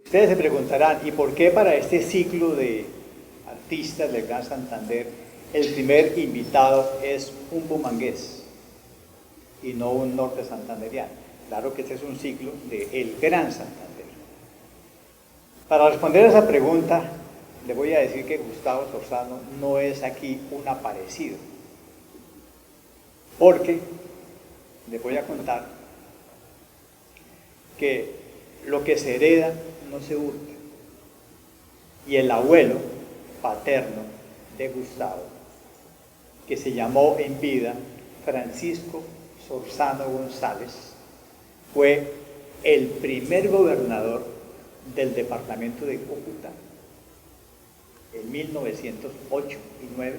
Ustedes se preguntarán, ¿y por qué para este ciclo de artistas del Gran Santander el primer invitado es un bumangués y no un norte santanderiano? Claro que este es un ciclo de El Gran Santander. Para responder a esa pregunta, le voy a decir que Gustavo Sorzano no es aquí un aparecido, porque les voy a contar que lo que se hereda no se hurta. Y el abuelo paterno de Gustavo, que se llamó en vida Francisco Sorzano González, fue el primer gobernador del departamento de Cúcuta en 1908 y 9,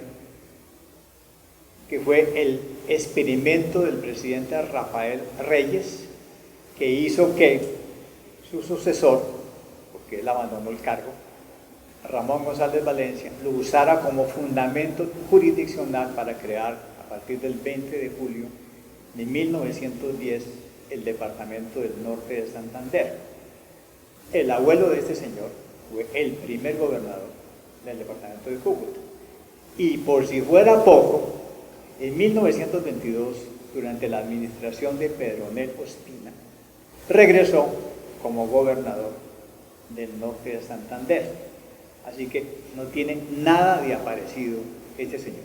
que fue el experimento del presidente Rafael Reyes, que hizo que su sucesor, porque él abandonó el cargo, Ramón González Valencia, lo usara como fundamento jurisdiccional para crear, a partir del 20 de julio de 1910, el departamento del norte de Santander. El abuelo de este señor fue el primer gobernador del departamento de Cúcuta. Y por si fuera poco, en 1922, durante la administración de Pedronel Ospina, regresó como gobernador del norte de Santander. Así que no tiene nada de aparecido este señor.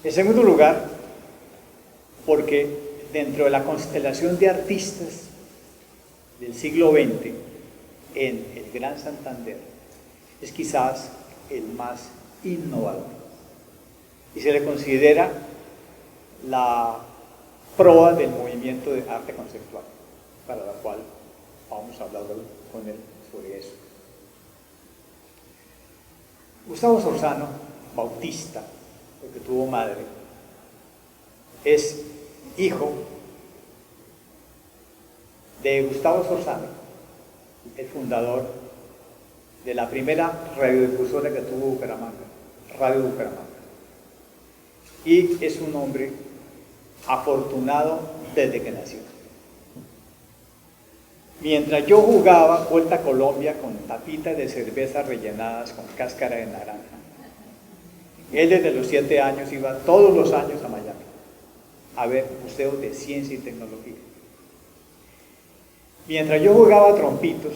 En segundo lugar, porque dentro de la constelación de artistas del siglo XX en el Gran Santander, es quizás el más innovador. Y se le considera la proa del movimiento de arte conceptual, para la cual vamos a hablar con él sobre eso. Gustavo Sorzano Bautista, porque tuvo madre, es hijo de Gustavo Sorzano, el fundador de la primera radiodifusora que tuvo Bucaramanga, Radio Bucaramanga. Y es un hombre afortunado desde que nació. Mientras yo jugaba Vuelta a Colombia con tapitas de cerveza rellenadas con cáscara de naranja, él desde los 7 años iba todos los años a Miami a ver museos de ciencia y tecnología. Mientras yo jugaba trompitos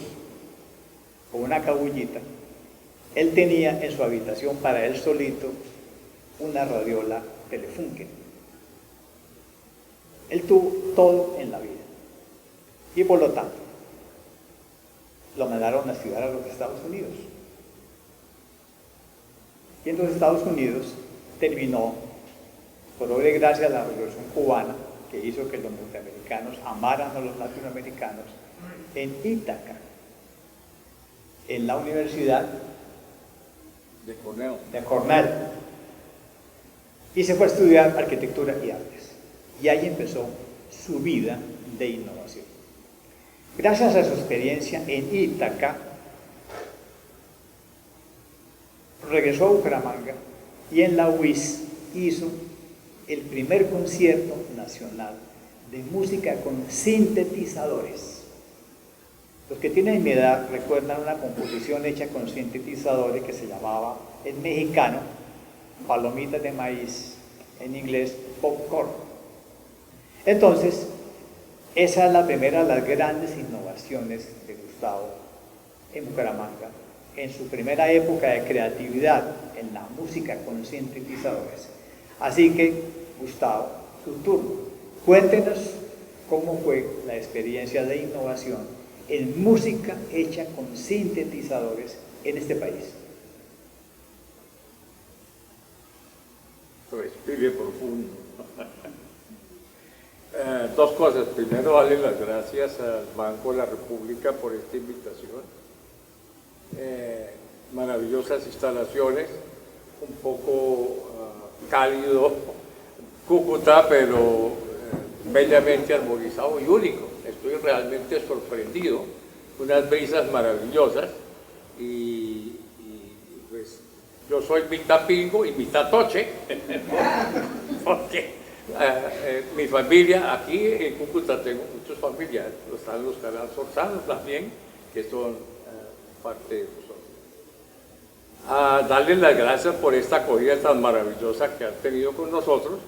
con una cabullita, él tenía en su habitación para él solito una radiola Telefunken. Él tuvo todo en la vida y por lo tanto lo mandaron a estudiar a los Estados Unidos. Y en los Estados Unidos terminó, por obra y gracia de la Revolución Cubana, que hizo que los norteamericanos amaran a los latinoamericanos, en Ítaca, en la Universidad de Cornell. Y se fue a estudiar arquitectura y artes. Y ahí empezó su vida de innovación. Gracias a su experiencia en Ítaca, regresó a Bucaramanga y en la UIS hizo el primer concierto nacional de música con sintetizadores. Los que tienen mi edad recuerdan una composición hecha con sintetizadores que se llamaba en mexicano palomitas de maíz, en inglés popcorn. Entonces, esa es la primera de las grandes innovaciones de Gustavo en Bucaramanga, en su primera época de creatividad en la música con sintetizadores. Así que, Gustavo, su turno. Cuéntenos cómo fue la experiencia de innovación en música hecha con sintetizadores en este país. Respire profundo. Dos cosas. Primero, darle las gracias al Banco de la República por esta invitación. Maravillosas instalaciones, un poco cálido Cúcuta, pero bellamente armonizado y único. Estoy realmente sorprendido, unas brisas maravillosas y pues yo soy mitad pingo y mitad toche, porque mi familia aquí en Cúcuta tengo muchos familiares, están los Sorzano también, que son parte de nosotros. A darles las gracias por esta acogida tan maravillosa que han tenido con nosotros.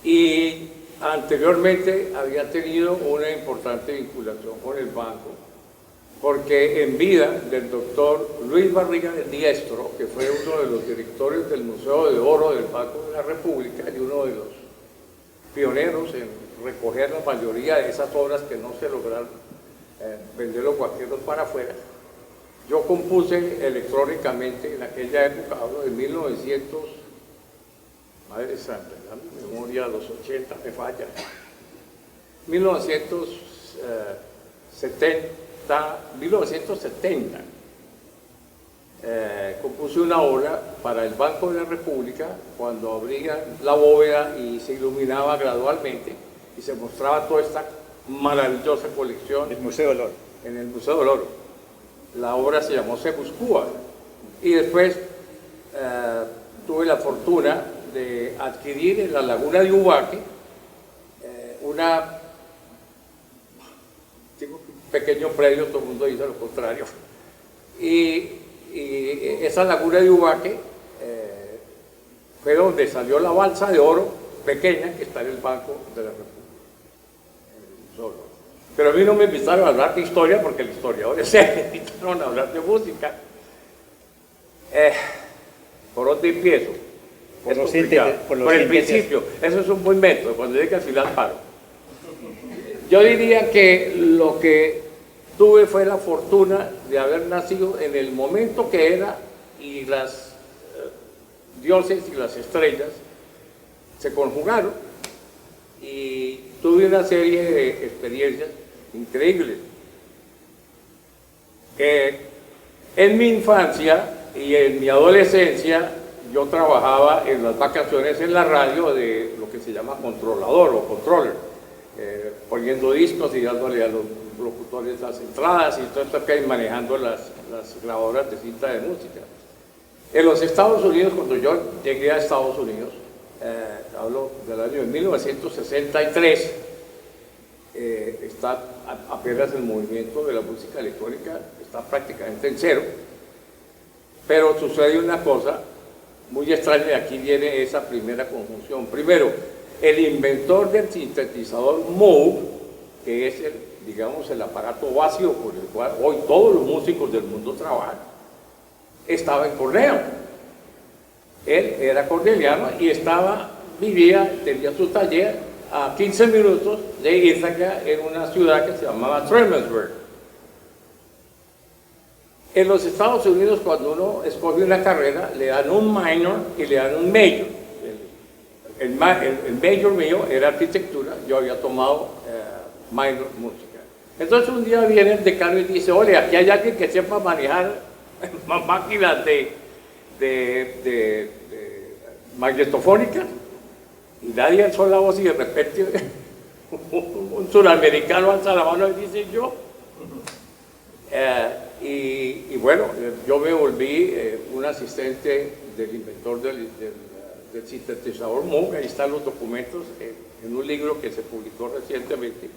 Y anteriormente había tenido una importante vinculación con el banco, porque en vida del doctor Luis Barriga del Diestro, que fue uno de los directores del Museo de Oro del Banco de la República y uno de los pioneros en recoger la mayoría de esas obras que no se lograron vender los guaqueros para afuera, yo compuse electrónicamente en aquella época, hablo de 1900, madre santa, la memoria de los 80 me falla, 1970, compuse una obra para el Banco de la República cuando abría la bóveda y se iluminaba gradualmente y se mostraba toda esta maravillosa colección El Museo del Oro. en el Museo del Oro. La obra se llamó Sebuscúa y después tuve la fortuna de adquirir en la laguna de Ubaque un pequeño predio, todo el mundo dice lo contrario, y esa laguna de Ubaque fue donde salió la balsa de oro pequeña que está en el Banco de la República. Pero a mí no me invitaron a hablar de historia porque el historiador es él, me invitaron a hablar de música. ¿Por dónde empiezo? Por el principio. Eso es un buen método, cuando llegue al final paro. Yo diría que lo que tuve fue la fortuna de haber nacido en el momento que era y las dioses y las estrellas se conjugaron y tuve una serie de experiencias increíbles. En mi infancia y en mi adolescencia yo trabajaba en las vacaciones en la radio de lo que se llama controlador o controller, poniendo discos y dándole a los locutores las entradas y todo esto que hay manejando las grabadoras de cinta de música. En los Estados Unidos, cuando yo llegué a Estados Unidos, hablo del año de 1963, está apenas el movimiento de la música electrónica, está prácticamente en cero, pero sucede una cosa muy extraña y aquí viene esa primera conjunción. Primero, el inventor del sintetizador Moog, que es digamos, el aparato básico por el cual hoy todos los músicos del mundo trabajan, estaba en Cornell. Él era corneliano y tenía su taller a 15 minutos de Ithaca, en una ciudad que se llamaba Tremensburg. En los Estados Unidos, cuando uno escoge una carrera, le dan un minor y le dan un major. El major mío era arquitectura, yo había tomado minor música. Entonces un día viene el decano y dice, oye, aquí hay alguien que sepa manejar máquinas de magnetofónica, y nadie alzó la voz y de repente un suramericano alza la mano y dice yo. Y bueno, yo me volví un asistente del inventor del sintetizador Moog. Ahí están los documentos en un libro que se publicó recientemente,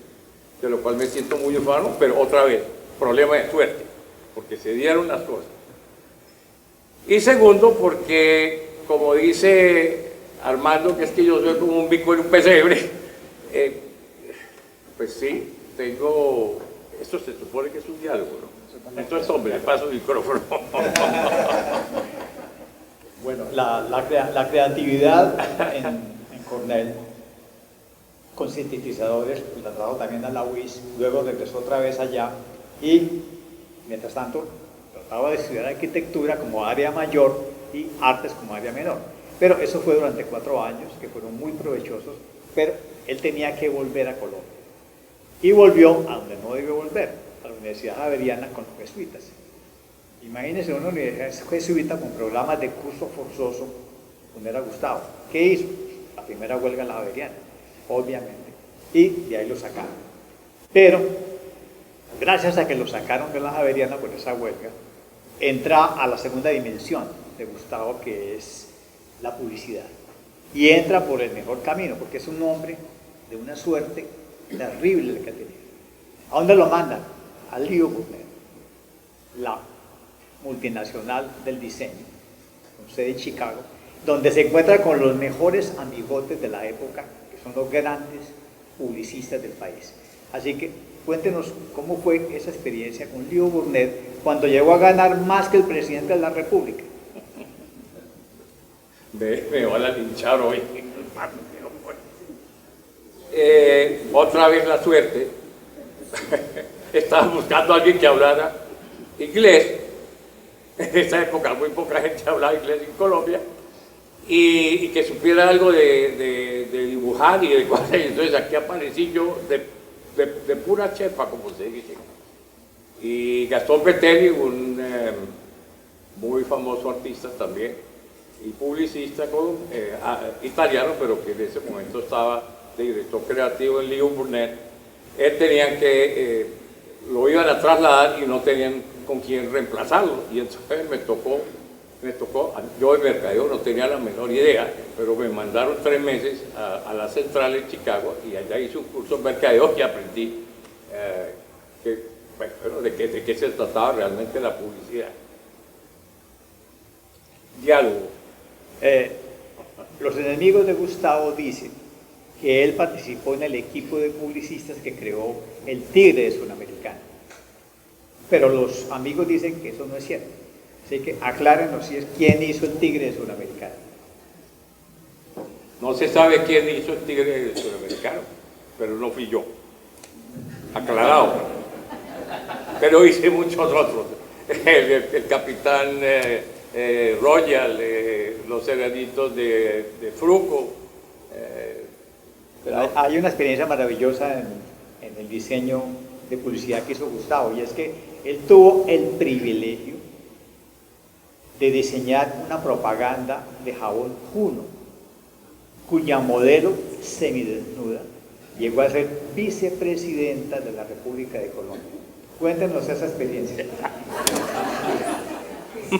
de lo cual me siento muy orgulloso, pero otra vez, problema de suerte, porque se dieron las cosas. Y segundo, porque, como dice Armando, que es que yo soy como un bico en un pesebre, pues sí, tengo, esto se supone que es un diálogo, ¿no? Entonces, hombre, le paso el micrófono. Bueno, la creatividad en Cornell, con sintetizadores, pues la trajo también a la UIS, luego regresó otra vez allá y, mientras tanto, trataba de estudiar arquitectura como área mayor y artes como área menor. Pero eso fue durante 4 años, que fueron muy provechosos, pero él tenía que volver a Colombia. Y volvió a donde no debió volver, a la Universidad Javeriana con los jesuitas. Imagínense una universidad jesuita con programas de curso forzoso, donde era Gustavo. ¿Qué hizo? La primera huelga en la Javeriana, obviamente. Y de ahí lo sacaron. Pero, gracias a que lo sacaron de la Javeriana por esa huelga, entra a la segunda dimensión de Gustavo, que es la publicidad. Y entra por el mejor camino, porque es un hombre de una suerte terrible el que ha tenido. ¿A dónde lo mandan? a Leo Burnett, la multinacional del diseño, con sede en Chicago, donde se encuentra con los mejores amigotes de la época, que son los grandes publicistas del país. Así que cuéntenos cómo fue esa experiencia con Leo Burnett cuando llegó a ganar más que el presidente de la República. Me van a linchar hoy. Otra vez la suerte. Estaba buscando a alguien que hablara inglés. En esa época muy poca gente hablaba inglés en Colombia. Y que supiera algo de dibujar y de cosas. Entonces aquí aparecí yo de pura chepa, como se dice. Y Gastón Petelli, un muy famoso artista también, y publicista italiano, pero que en ese momento estaba de director creativo en Leo Burnett. Él tenían que, lo iban a trasladar y no tenían con quién reemplazarlo. Y entonces me tocó, yo de mercadeo no tenía la menor idea, pero me mandaron 3 meses a la central en Chicago y allá hice un curso de mercadeo y aprendí de qué se trataba realmente la publicidad. Diálogo. Los enemigos de Gustavo dicen que él participó en el equipo de publicistas que creó el Tigre de Sudamericana. Pero los amigos dicen que eso no es cierto. Así que aclárenos si es quién hizo el Tigre de Sudamericana. No se sabe quién hizo el Tigre Sudamericano, pero no fui yo. Aclarado. Pero hice muchos otros. El capitán Royal, los hereditos de Fruco. Hay una experiencia maravillosa en el diseño de publicidad que hizo Gustavo, y es que él tuvo el privilegio de diseñar una propaganda de jabón Juno, cuya modelo semidesnuda llegó a ser vicepresidenta de la República de Colombia. Cuéntenos esa experiencia.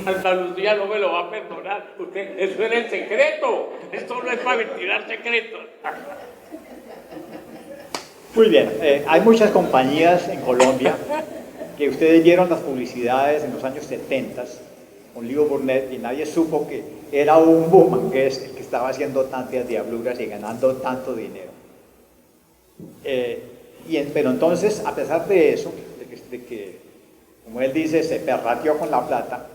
Santa Lucía no me lo va a perdonar. Usted, eso era el secreto. Esto no es para ventilar secretos. Muy bien, hay muchas compañías en Colombia que ustedes vieron las publicidades en los años 70 con Leo Burnett y nadie supo que era un bumangués el que estaba haciendo tantas diabluras y ganando tanto dinero. Pero entonces, a pesar de eso, de que, como él dice, se perrateó con la plata,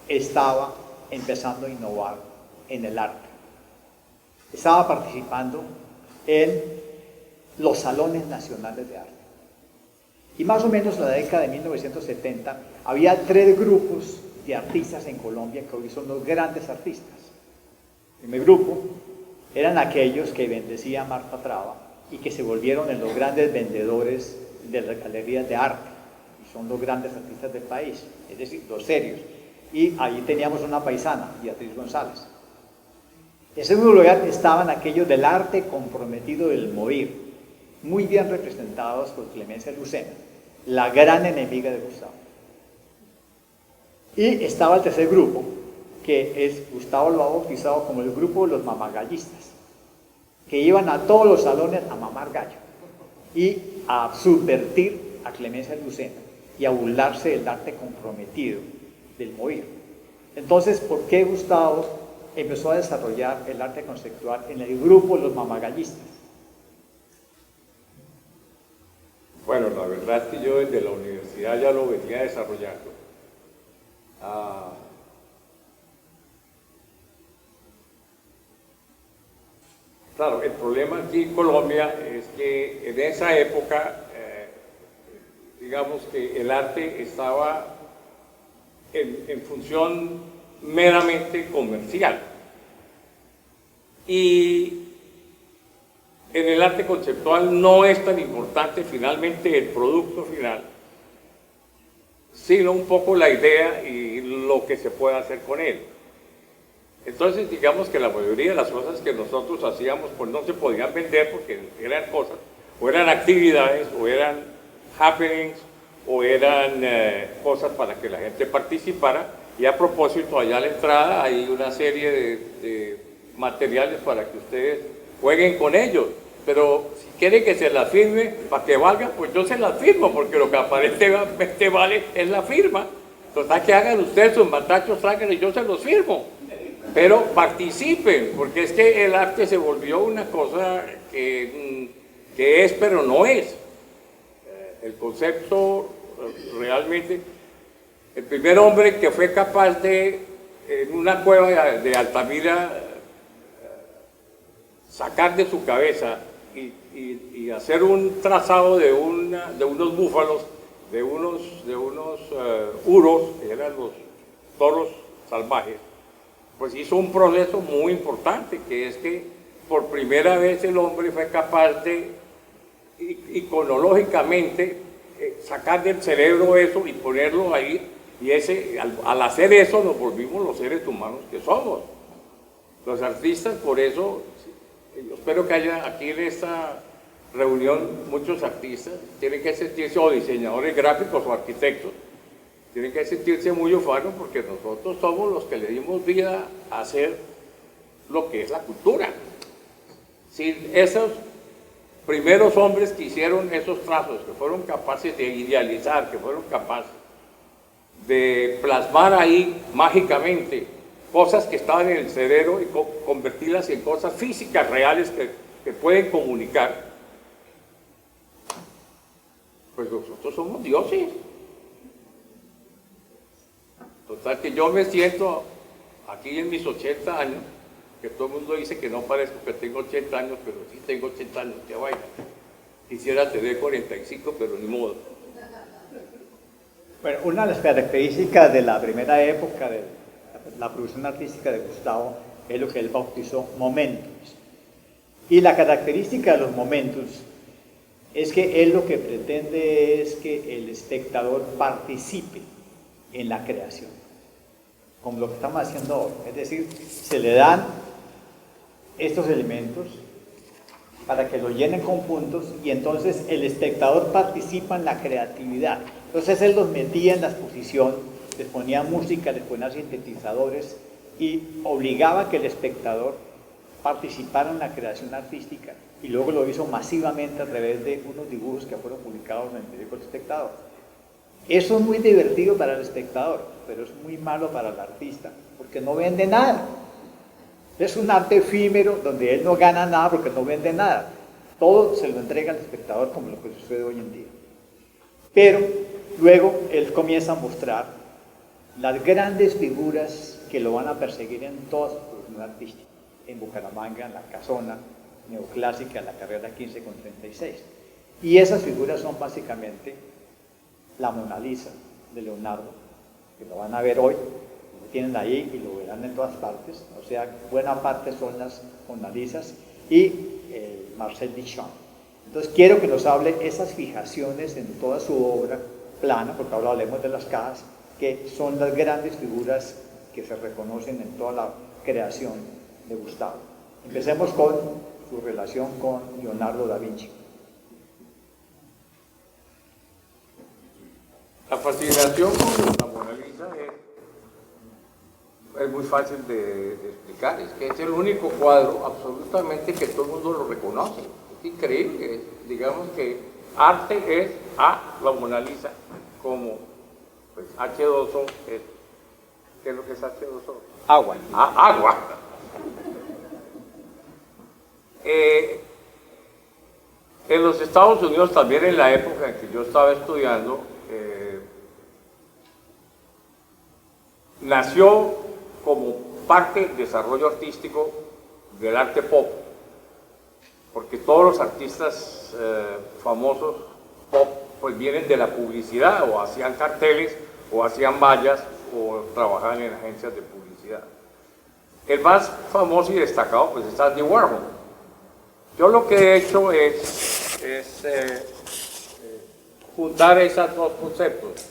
estaba empezando a innovar en el arte. Estaba participando en los salones nacionales de arte. Y más o menos en la década de 1970 había 3 grupos de artistas en Colombia que hoy son los grandes artistas. El primer grupo eran aquellos que bendecía Marta Traba y que se volvieron en los grandes vendedores de las galerías de arte. Y son los grandes artistas del país, es decir, los serios. Y ahí teníamos una paisana, Beatriz González. En segundo lugar estaban aquellos del arte comprometido del Movir, muy bien representados por Clemencia Lucena, la gran enemiga de Gustavo. Y estaba el tercer grupo, que Gustavo lo ha bautizado como el grupo de los mamagallistas, que iban a todos los salones a mamar gallo y a subvertir a Clemencia Lucena y a burlarse del arte comprometido del Movir. Entonces, ¿por qué Gustavo empezó a desarrollar el arte conceptual en el grupo de los mamagallistas? Bueno, la verdad es que yo desde la universidad ya lo venía desarrollando. Claro, el problema aquí en Colombia es que en esa época, digamos que el arte estaba en función meramente comercial. Y en el arte conceptual no es tan importante finalmente el producto final, sino un poco la idea y lo que se puede hacer con él. Entonces, digamos que la mayoría de las cosas que nosotros hacíamos pues no se podían vender porque eran cosas, o eran actividades, o eran happenings, o eran cosas para que la gente participara. Y a propósito, allá a la entrada hay una serie de materiales para que ustedes jueguen con ellos. pero si quieren que se las firme para que valga, pues yo se las firmo, porque lo que aparentemente vale es la firma. Entonces, que hagan ustedes sus matachos, traigan y yo se los firmo. Pero participen, porque es que el arte se volvió una cosa que es, pero no es. El concepto realmente, el primer hombre que fue capaz de, en una cueva de Altamira, sacar de su cabeza y hacer un trazado de unos búfalos, de unos uros, que eran los toros salvajes, pues hizo un proceso muy importante, que es que por primera vez el hombre fue capaz de, iconológicamente, sacar del cerebro eso y ponerlo ahí, y al hacer eso nos volvimos los seres humanos que somos. Los artistas, por eso, yo espero que haya aquí en esta reunión muchos artistas, tienen que sentirse, o diseñadores gráficos o arquitectos, tienen que sentirse muy ufanos, porque nosotros somos los que le dimos vida a hacer lo que es la cultura. Sin esos primeros hombres que hicieron esos trazos, que fueron capaces de idealizar, que fueron capaces de plasmar ahí mágicamente cosas que estaban en el cerebro y convertirlas en cosas físicas reales que pueden comunicar, pues nosotros somos dioses. Total, que yo me siento aquí en mis 80 años, que todo el mundo dice que no parezco que tengo 80 años, pero sí tengo 80 años, que vaya. Quisiera tener 45, pero ni modo. Bueno, una de las características de la primera época de la producción artística de Gustavo es lo que él bautizó momentos. Y la característica de los momentos es que él lo que pretende es que el espectador participe en la creación, como lo que estamos haciendo hoy. Es decir, se le dan estos elementos para que lo llenen con puntos y entonces el espectador participa en la creatividad. Entonces él los metía en la exposición, les ponía música, les ponía sintetizadores y obligaba a que el espectador participara en la creación artística, y luego lo hizo masivamente a través de unos dibujos que fueron publicados en el periódico El Espectador. Eso es muy divertido para el espectador, pero es muy malo para el artista, porque no vende nada. Es un arte efímero donde él no gana nada porque no vende nada. Todo se lo entrega al espectador, como lo que sucede hoy en día. Pero luego él comienza a mostrar las grandes figuras que lo van a perseguir en toda su producción artística. En Bucaramanga, en la Casona Neoclásica, en la carrera 15 con 36. Y esas figuras son básicamente la Mona Lisa de Leonardo, que lo van a ver hoy, lo tienen ahí y lo verán en todas partes, o sea, buena parte son las Mona Lisas, y el Marcel Duchamp. Entonces quiero que nos hable esas fijaciones en toda su obra plana, porque ahora hablemos de las cajas, que son las grandes figuras que se reconocen en toda la creación de Gustavo. Empecemos con su relación con Leonardo da Vinci. La fascinación con la Mona Lisa es muy fácil de explicar. Es que es el único cuadro absolutamente que todo el mundo lo reconoce. Es increíble. Digamos que arte es la Mona Lisa, como pues, H2O. ¿Qué es lo que es H2O? Agua. Agua. En los Estados Unidos, también en la época en que yo estaba estudiando, nació como parte del desarrollo artístico del arte pop, porque todos los artistas famosos pop pues vienen de la publicidad, o hacían carteles, o hacían vallas, o trabajaban en agencias de publicidad. El más famoso y destacado pues es Andy Warhol. Yo lo que he hecho es juntar esos dos conceptos: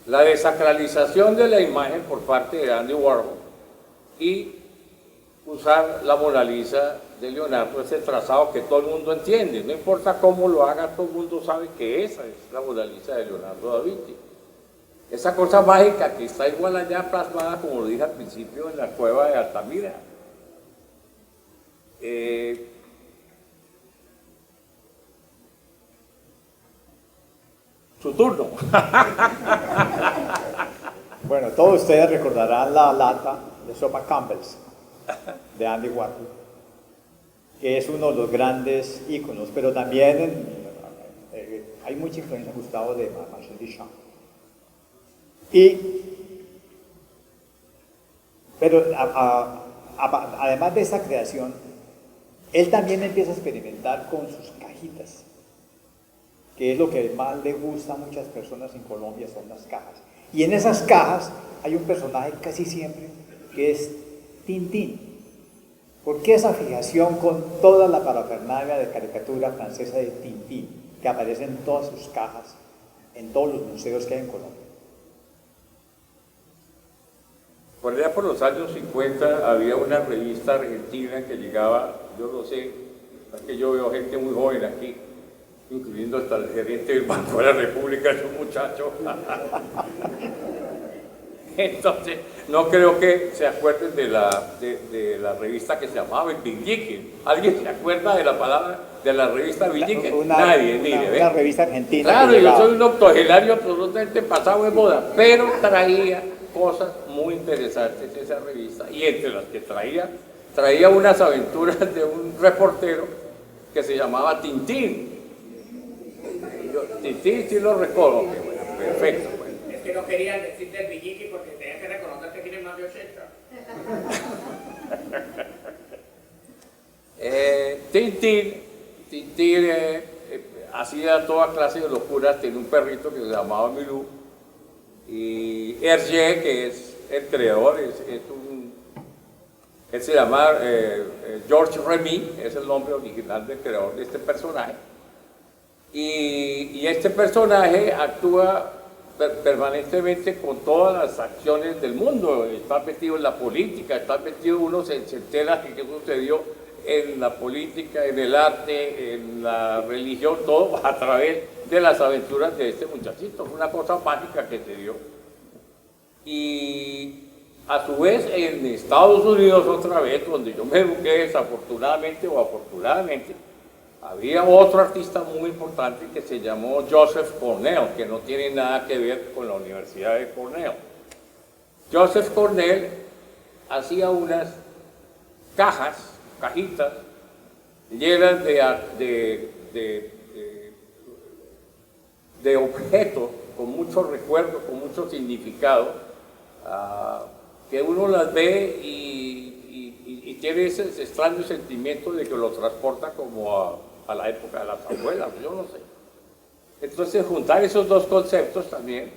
la desacralización de la imagen por parte de Andy Warhol y usar la Mona Lisa de Leonardo, ese trazado que todo el mundo entiende, no importa cómo lo haga, todo el mundo sabe que esa es la Mona Lisa de Leonardo da Vinci. Esa cosa mágica que está igual allá plasmada, como lo dije al principio, en la cueva de Altamira. Su turno. Bueno, todos ustedes recordarán la lata de sopa Campbell's de Andy Warhol, que es uno de los grandes íconos, pero también hay mucha influencia, Gustavo, de Marcel Duchamp. Pero además de esa creación, él también empieza a experimentar con sus cajitas, que es lo que más le gusta a muchas personas en Colombia, son las cajas. Y en esas cajas hay un personaje casi siempre que es Tintín. ¿Por qué esa fijación con toda la parafernalia de caricatura francesa de Tintín, que aparece en todas sus cajas, en todos los museos que hay en Colombia? Por allá por los años 50 había una revista argentina que llegaba, yo no sé, es que yo veo gente muy joven aquí, incluyendo hasta el gerente del Banco de la República, es un muchacho. Entonces, no creo que se acuerden de la revista que se llamaba Villiqui. ¿Alguien se acuerda de la palabra de la revista Villiqui? Nadie, mire. Una revista argentina. Claro, yo soy un octogenario absolutamente pasado de moda, pero traía cosas muy interesantes esa revista, y entre las que traía unas aventuras de un reportero que se llamaba Tintín. Tintín sí lo recuerdo, bueno, perfecto. Bueno. Es que no querían decir del Villiqui porque tenían que reconocer que tiene más de 80. Tintín hacía toda clase de locuras, tenía un perrito que se llamaba Milú, y Hergé, que es el creador, él se llama Georges Remy, es el nombre original del creador de este personaje, y este personaje actúa permanentemente con todas las acciones del mundo, está metido en la política, está metido, uno se entera de qué sucedió en la política, en el arte, en la religión, todo a través de las aventuras de este muchachito. Fue una cosa mágica que se dio. Y a su vez en Estados Unidos otra vez, donde yo me eduqué desafortunadamente o afortunadamente, había otro artista muy importante que se llamó Joseph Cornell, que no tiene nada que ver con la Universidad de Cornell. Joseph Cornell hacía unas cajitas llenas de objetos con mucho recuerdo, con mucho significado, que uno las ve y tiene ese extraño sentimiento de que lo transporta como a la época de las abuelas, yo no sé. Entonces juntar esos dos conceptos también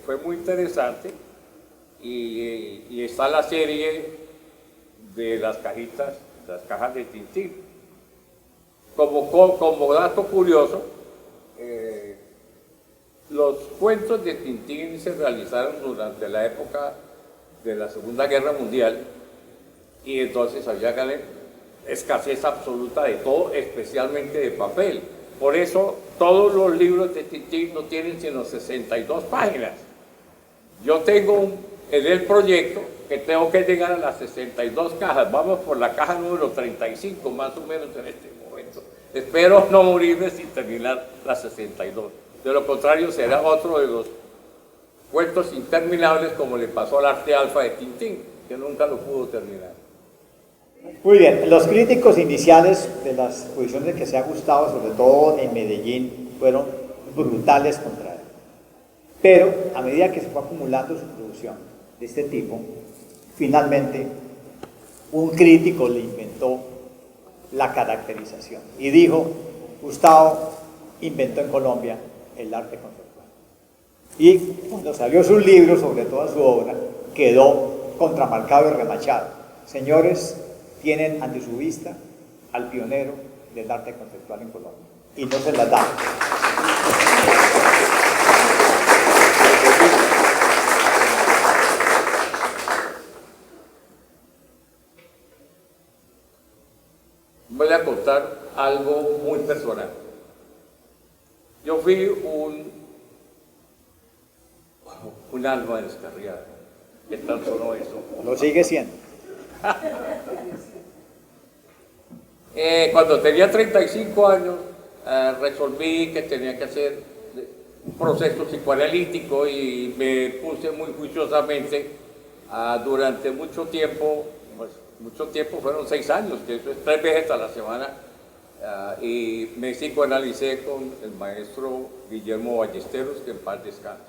fue muy interesante, y está la serie de las cajas de Tintín. Como dato curioso, los cuentos de Tintín se realizaron durante la época de la Segunda Guerra Mundial, y entonces había escasez absoluta de todo, especialmente de papel. Por eso todos los libros de Tintín no tienen sino 62 páginas. Yo tengo en el proyecto que tengo que llegar a las 62 cajas. Vamos por la caja número 35, más o menos en este momento. Espero no morirme sin terminar las 62. De lo contrario, será otro de los cuentos interminables, como le pasó al arte alfa de Tintín, que nunca lo pudo terminar. Muy bien, los críticos iniciales de las exposiciones que se ha gustado, sobre todo en Medellín, fueron brutales contra él. Pero a medida que se fue acumulando su producción de este tipo, finalmente un crítico le inventó la caracterización y dijo: Gustavo inventó en Colombia el arte conceptual. Y cuando salió su libro sobre toda su obra, quedó contramarcado y remachado. Señores, tienen ante su vista al pionero del arte conceptual en Colombia, y no se las da. Voy a contar algo muy personal. Yo fui un alma descarriada. ¿Qué tal sonó eso? Lo sigue siendo. Cuando tenía 35 años, resolví que tenía que hacer proceso psicoanalítico y me puse muy juiciosamente durante mucho tiempo, fueron 6 años, que eso es 3 veces a la semana, y me psicoanalicé con el maestro Guillermo Ballesteros, que en paz descanse.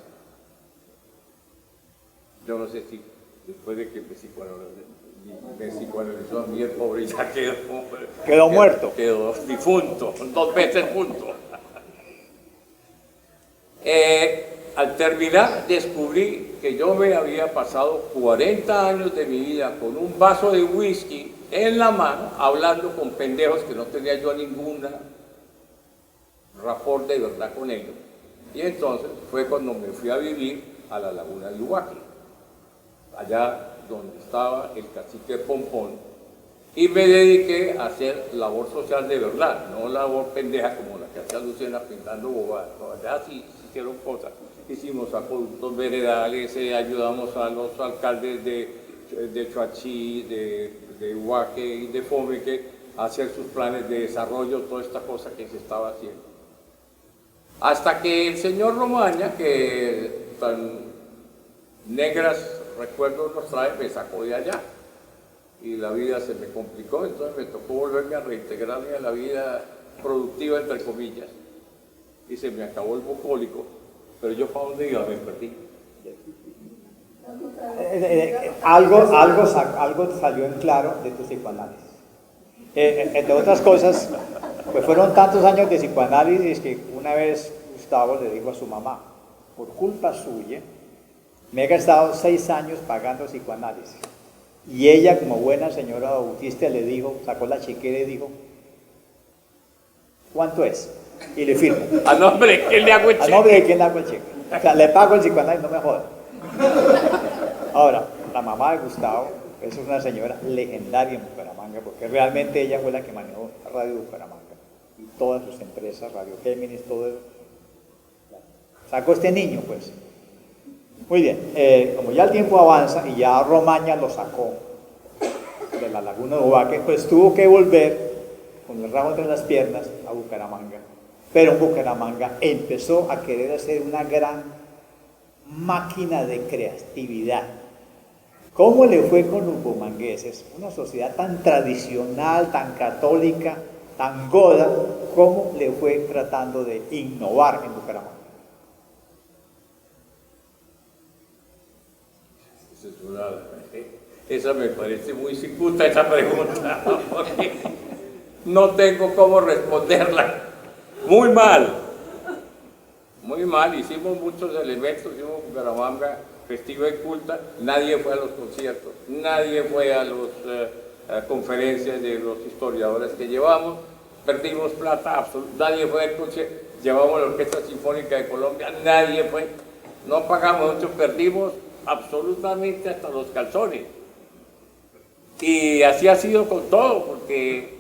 Yo no sé si después de que me psicoanalizó a mí, el pobre ya quedó muerto. Quedó difunto, 2 veces junto. Al terminar descubrí que yo me había pasado 40 años de mi vida con un vaso de whisky en la mano, hablando con pendejos que no tenía yo ninguna rapport de verdad con ellos. Y entonces fue cuando me fui a vivir a la laguna de Ubaque, allá donde estaba el cacique Pompón, y me dediqué a hacer labor social de verdad, no labor pendeja como la que hacía Lucena pintando bobadas. No, allá sí hicieron cosas. Hicimos acueductos veredales, ayudamos a los alcaldes de Choachí, de Ubaque y de Fomeque a hacer sus planes de desarrollo, toda esta cosa que se estaba haciendo. Hasta que el señor Romaña, que tan negras recuerdos nos trae, me sacó de allá y la vida se me complicó, entonces me tocó volverme a reintegrarme a la vida productiva, entre comillas, y se me acabó el bucólico, pero yo para dónde iba, me perdí. Algo salió en claro de tu psicoanálisis. Entre otras cosas, pues fueron tantos años de psicoanálisis que una vez Gustavo le dijo a su mamá, por culpa suya, me he gastado 6 años pagando psicoanálisis. Y ella, como buena señora bautista, le dijo, sacó la chequera y dijo, ¿cuánto es? Y le firmo. ¿A nombre de quién le hago el cheque? ¿A nombre de quién le hago el cheque? O sea, le pago el psicoanálisis, no me jodan. Ahora, la mamá de Gustavo es una señora legendaria en Bucaramanga, porque realmente ella fue la que manejó Radio Bucaramanga y todas sus empresas, Radio Géminis, todo eso. Sacó este niño, pues. Muy bien, como ya el tiempo avanza y ya Romaña lo sacó de la laguna de Ubaque, pues tuvo que volver con el ramo entre las piernas a Bucaramanga. Pero en Bucaramanga empezó a querer hacer una gran máquina de creatividad. ¿Cómo le fue con los bumangueses? Una sociedad tan tradicional, tan católica, tan goda, ¿cómo le fue tratando de innovar en Bucaramanga? Esa me parece muy cicuta esa pregunta, porque no tengo cómo responderla. Muy mal, hicimos muchos elementos, hicimos Bucaramanga festiva y culta, nadie fue a los conciertos, nadie fue a las conferencias de los historiadores que llevamos, perdimos plata, nadie fue al concierto, llevamos la Orquesta Sinfónica de Colombia, nadie fue, no pagamos mucho, perdimos absolutamente hasta los calzones. Y así ha sido con todo, porque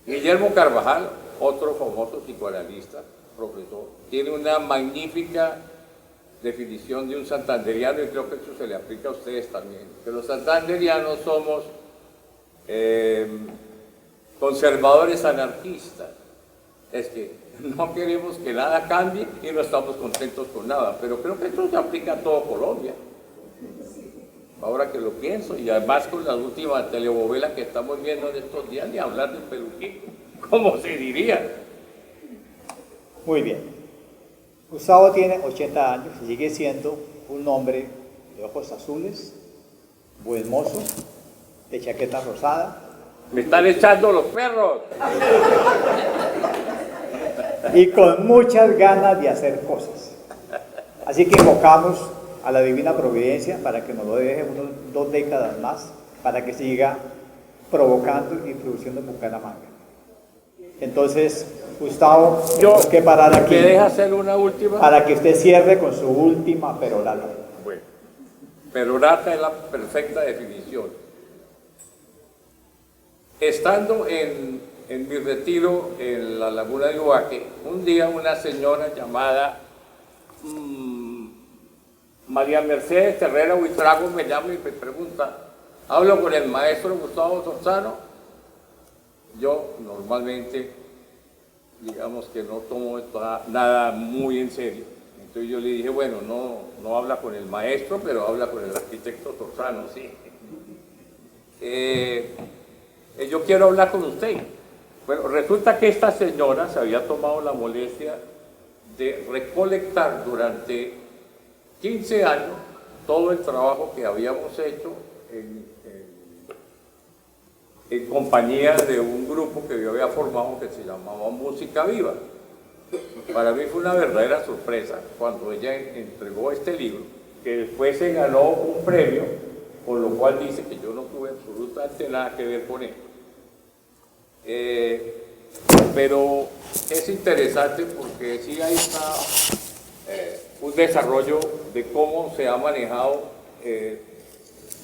Guillermo Carvajal, otro famoso psicoanalista, profesor, tiene una magnífica definición de un santanderiano, y creo que eso se le aplica a ustedes también, que los santanderianos somos conservadores anarquistas. Es que no queremos que nada cambie y no estamos contentos con nada, pero creo que eso se aplica a todo Colombia. Ahora que lo pienso, y además con la última telenovela que estamos viendo en estos días, ni hablar de peluquín, ¿cómo se diría? Muy bien. Gustavo tiene 80 años y sigue siendo un hombre de ojos azules, buen mozo, de chaqueta rosada. ¡Me están echando los perros! Y con muchas ganas de hacer cosas. Así que invocamos a la Divina Providencia para que nos lo deje unos 2 décadas más, para que siga provocando y produciendo en Bucaramanga. Entonces, Gustavo, tenemos que parar aquí. ¿Me deja hacer una última? Para que usted cierre con su última perorata. Bueno, perorata es la perfecta definición. Estando en mi retiro en la laguna de Ubaque, un día una señora llamada María Mercedes Herrera Huitrago me llama y me pregunta, ¿hablo con el maestro Gustavo Sorzano? Yo normalmente digamos que no tomó nada muy en serio. Entonces yo le dije, bueno, no habla con el maestro, pero habla con el arquitecto Sorzano, sí. Yo quiero hablar con usted. Bueno, resulta que esta señora se había tomado la molestia de recolectar durante 15 años todo el trabajo que habíamos hecho en compañía de un grupo que yo había formado que se llamaba Música Viva. Para mí fue una verdadera sorpresa cuando ella entregó este libro, que después se ganó un premio, por lo cual dice que yo no tuve absolutamente nada que ver con él. Pero es interesante porque sí ahí está un desarrollo de cómo se ha manejado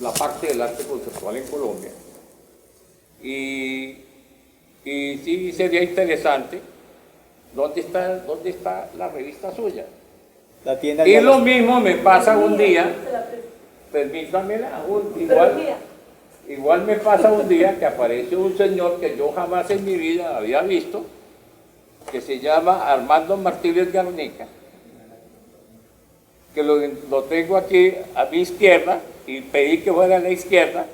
la parte del arte conceptual en Colombia. Y sí sería interesante, ¿dónde está la revista suya? La tiene Y lo mismo me pasa un día, permítamela, igual me pasa un día que aparece un señor que yo jamás en mi vida había visto, que se llama Armando Martínez Garnica, que lo tengo aquí a mi izquierda, y pedí que fuera a la izquierda,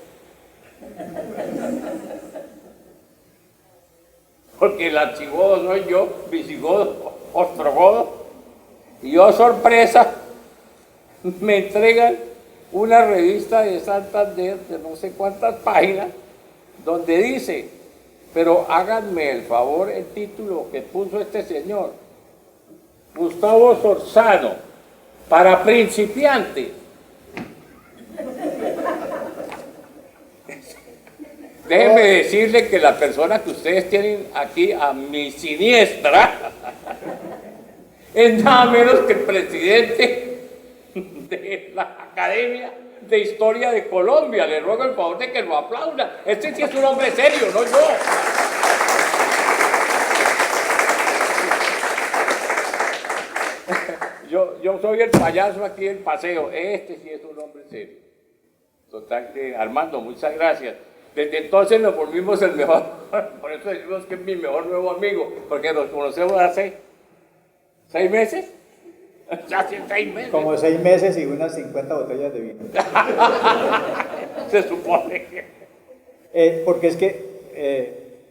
porque el archigodo soy yo, visigodo, ostrogodo, y yo, sorpresa, me entregan una revista de Santander de no sé cuántas páginas, donde dice, pero háganme el favor, el título que puso este señor, Gustavo Sorzano, para principiantes. Déjenme decirle que la persona que ustedes tienen aquí a mi siniestra es nada menos que el presidente de la Academia de Historia de Colombia. Le ruego el favor de que lo aplaudan. Este sí es un hombre serio, no yo. Yo soy el payaso aquí del paseo. Este sí es un hombre serio. Total que, Armando, muchas gracias. Desde entonces nos volvimos el mejor, por eso decimos que es mi mejor nuevo amigo, porque nos conocemos hace 6 meses. Hace 6 meses. Como 6 meses y unas 50 botellas de vino. Se supone que... Porque es que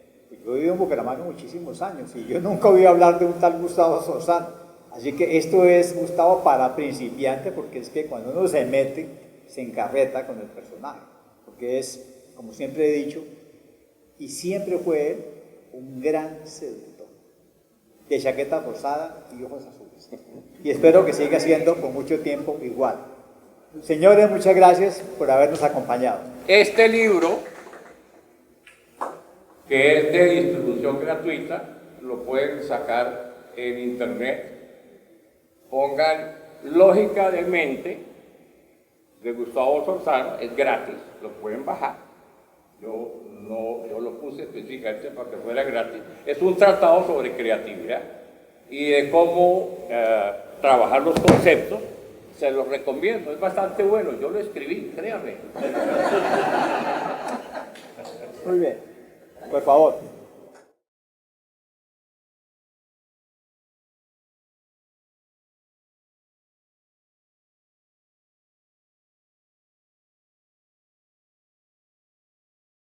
yo he vivido en Bucaramanga muchísimos años y yo nunca oí hablar de un tal Gustavo Sorzano. Así que esto es Gustavo para principiante, porque es que cuando uno se mete, se encarreta con el personaje. Porque es, como siempre he dicho, y siempre fue él, un gran seductor, de chaqueta rosada y ojos azules. Y espero que siga siendo por mucho tiempo igual. Señores, muchas gracias por habernos acompañado. Este libro, que es de distribución gratuita, lo pueden sacar en internet. Pongan Lógica de Mente de Gustavo Sorzano, es gratis, lo pueden bajar. Yo lo puse específicamente para que fuera gratis. Es un tratado sobre creatividad y de cómo trabajar los conceptos. Se los recomiendo, es bastante bueno. Yo lo escribí, créanme. Muy bien, por favor.